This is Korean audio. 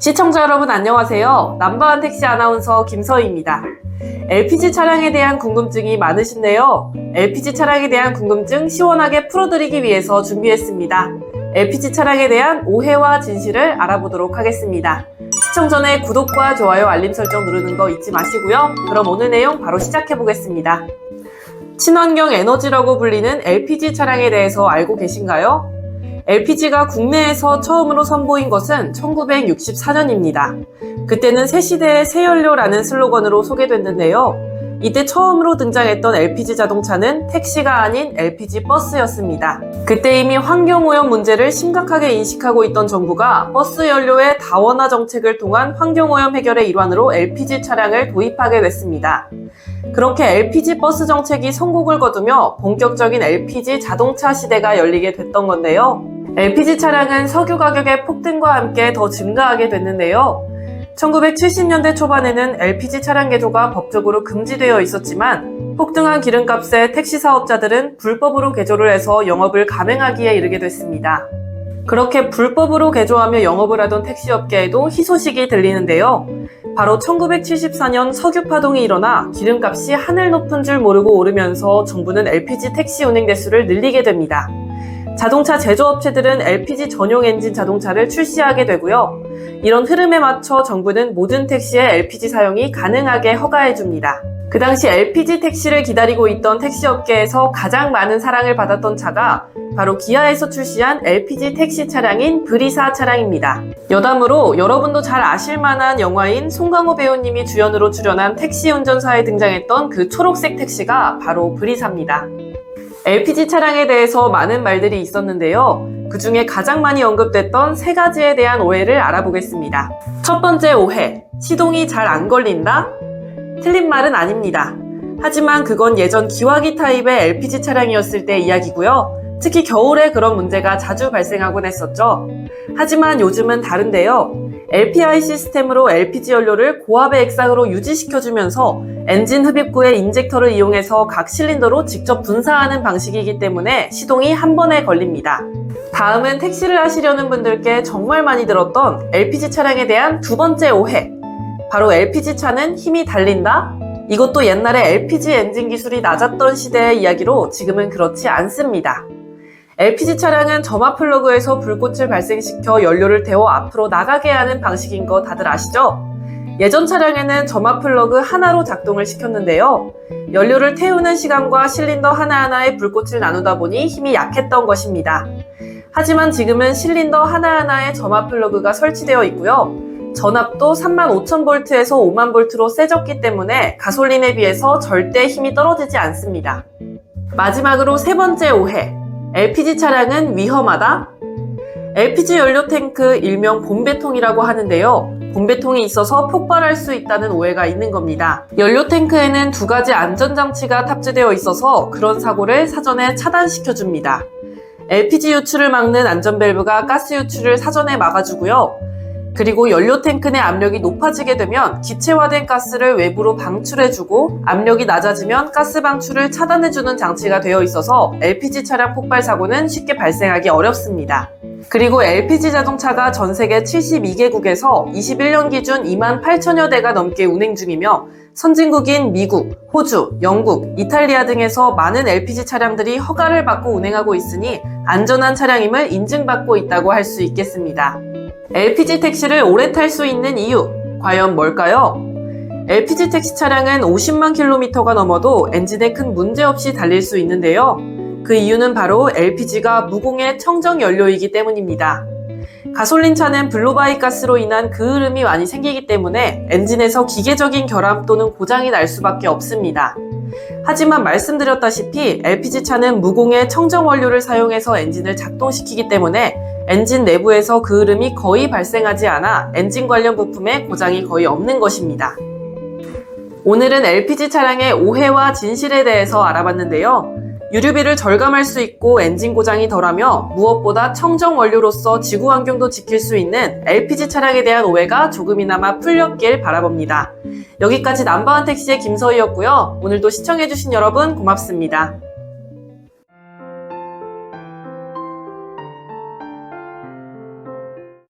시청자 여러분 안녕하세요. 넘버원 택시 아나운서 김서희입니다. LPG 차량에 대한 궁금증이 많으신데요. LPG 차량에 대한 궁금증 시원하게 풀어드리기 위해서 준비했습니다. LPG 차량에 대한 오해와 진실을 알아보도록 하겠습니다. 시청 전에 구독과 좋아요, 알림 설정 누르는 거 잊지 마시고요. 그럼 오늘 내용 바로 시작해 보겠습니다. 친환경 에너지라고 불리는 LPG 차량에 대해서 알고 계신가요? LPG가 국내에서 처음으로 선보인 것은 1964년입니다. 그때는 새 시대의 새 연료라는 슬로건으로 소개됐는데요. 이때 처음으로 등장했던 LPG 자동차는 택시가 아닌 LPG 버스였습니다. 그때 이미 환경오염 문제를 심각하게 인식하고 있던 정부가 버스 연료의 다원화 정책을 통한 환경오염 해결의 일환으로 LPG 차량을 도입하게 됐습니다. 그렇게 LPG 버스 정책이 성공을 거두며 본격적인 LPG 자동차 시대가 열리게 됐던 건데요. LPG 차량은 석유 가격의 폭등과 함께 더 증가하게 됐는데요. 1970년대 초반에는 LPG 차량 개조가 법적으로 금지되어 있었지만 폭등한 기름값에 택시 사업자들은 불법으로 개조를 해서 영업을 감행하기에 이르게 됐습니다. 그렇게 불법으로 개조하며 영업을 하던 택시업계에도 희소식이 들리는데요. 바로 1974년 석유 파동이 일어나 기름값이 하늘 높은 줄 모르고 오르면서 정부는 LPG 택시 운행 대수를 늘리게 됩니다. 자동차 제조업체들은 LPG 전용 엔진 자동차를 출시하게 되고요. 이런 흐름에 맞춰 정부는 모든 택시에 LPG 사용이 가능하게 허가해줍니다. 그 당시 LPG 택시를 기다리고 있던 택시업계에서 가장 많은 사랑을 받았던 차가 바로 기아에서 출시한 LPG 택시 차량인 브리사 차량입니다. 여담으로 여러분도 잘 아실만한 영화인 송강호 배우님이 주연으로 출연한 택시 운전사에 등장했던 그 초록색 택시가 바로 브리사입니다. LPG 차량에 대해서 많은 말들이 있었는데요. 그 중에 가장 많이 언급됐던 세 가지에 대한 오해를 알아보겠습니다. 첫 번째 오해, 시동이 잘 안 걸린다? 틀린 말은 아닙니다. 하지만 그건 예전 기화기 타입의 LPG 차량이었을 때 이야기고요. 특히 겨울에 그런 문제가 자주 발생하곤 했었죠. 하지만 요즘은 다른데요. LPI 시스템으로 LPG 연료를 고압의 액상으로 유지시켜주면서 엔진 흡입구의 인젝터를 이용해서 각 실린더로 직접 분사하는 방식이기 때문에 시동이 한 번에 걸립니다. 다음은 택시를 하시려는 분들께 정말 많이 들었던 LPG 차량에 대한 두 번째 오해. 바로 LPG 차는 힘이 달린다? 이것도 옛날에 LPG 엔진 기술이 낮았던 시대의 이야기로 지금은 그렇지 않습니다. LPG 차량은 점화 플러그에서 불꽃을 발생시켜 연료를 태워 앞으로 나가게 하는 방식인 거 다들 아시죠? 예전 차량에는 점화 플러그 하나로 작동을 시켰는데요. 연료를 태우는 시간과 실린더 하나하나의 불꽃을 나누다 보니 힘이 약했던 것입니다. 하지만 지금은 실린더 하나하나에 점화 플러그가 설치되어 있고요. 전압도 35,000V에서 50,000V로 세졌기 때문에 가솔린에 비해서 절대 힘이 떨어지지 않습니다. 마지막으로 세 번째 오해. LPG 차량은 위험하다? LPG 연료 탱크, 일명 본배통이라고 하는데요. 본배통이 있어서 폭발할 수 있다는 오해가 있는 겁니다. 연료 탱크에는 두 가지 안전장치가 탑재되어 있어서 그런 사고를 사전에 차단시켜줍니다. LPG 유출을 막는 안전밸브가 가스 유출을 사전에 막아주고요. 그리고 연료 탱크 내 압력이 높아지게 되면 기체화된 가스를 외부로 방출해주고 압력이 낮아지면 가스 방출을 차단해주는 장치가 되어 있어서 LPG 차량 폭발 사고는 쉽게 발생하기 어렵습니다. 그리고 LPG 자동차가 전 세계 72개국에서 21년 기준 28,000여 대가 넘게 운행 중이며 선진국인 미국, 호주, 영국, 이탈리아 등에서 많은 LPG 차량들이 허가를 받고 운행하고 있으니 안전한 차량임을 인증받고 있다고 할 수 있겠습니다. LPG 택시를 오래 탈 수 있는 이유, 과연 뭘까요? LPG 택시 차량은 50만 킬로미터가 넘어도 엔진에 큰 문제 없이 달릴 수 있는데요. 그 이유는 바로 LPG가 무공해 청정 연료이기 때문입니다. 가솔린 차는 블로바이 가스로 인한 그을음이 많이 생기기 때문에 엔진에서 기계적인 결함 또는 고장이 날 수밖에 없습니다. 하지만 말씀드렸다시피 LPG 차는 무공해 청정 원료를 사용해서 엔진을 작동시키기 때문에 엔진 내부에서 그을음이 거의 발생하지 않아 엔진 관련 부품에 고장이 거의 없는 것입니다. 오늘은 LPG 차량의 오해와 진실에 대해서 알아봤는데요. 유류비를 절감할 수 있고 엔진 고장이 덜하며 무엇보다 청정 원료로서 지구 환경도 지킬 수 있는 LPG 차량에 대한 오해가 조금이나마 풀렸길 바라봅니다. 여기까지 넘버원 택시의 김서희였고요. 오늘도 시청해주신 여러분 고맙습니다.